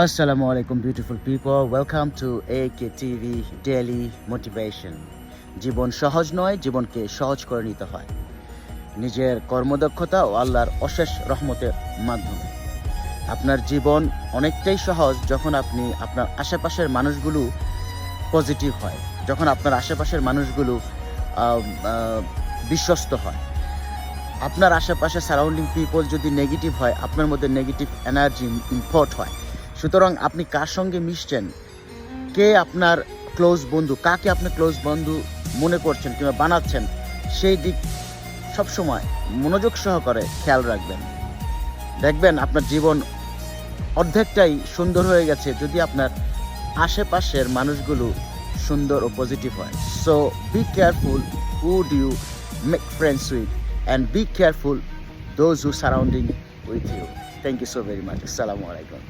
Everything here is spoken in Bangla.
Assalamu alaikum beautiful people, welcome to AKTV Daily Motivation. জীবন সহজ নয়, জীবনকে সহজ করে নিতে হয় নিজের কর্মদক্ষতা ও আল্লাহর অশেষ রহমতের মাধ্যমে। আপনার জীবন অনেকটাই সহজ যখন আপনি আপনার আশেপাশের মানুষগুলো পজিটিভ হয়, যখন আপনার আশেপাশের মানুষগুলো বিশ্বস্ত হয়। আপনার আশেপাশে সারাউন্ডিং পিপল যদি নেগেটিভ হয়, আপনার মধ্যে নেগেটিভ এনার্জি ইম্পোর্ট হয়। সুতরাং আপনি কার সঙ্গে মিশছেন, কে আপনার ক্লোজ বন্ধু, কাকে আপনি ক্লোজ বন্ধু মনে করছেন কিংবা বানাচ্ছেন, সেই দিক সবসময় মনোযোগ সহকারে খেয়াল রাখবেন। দেখবেন আপনার জীবন অর্ধেকটাই সুন্দর হয়ে গেছে যদি আপনার আশেপাশের মানুষগুলো সুন্দর ও পজিটিভ হয়। So be careful who do you make friends with and be careful those who surrounding with you. Thank you so very much. Assalamu alaikum.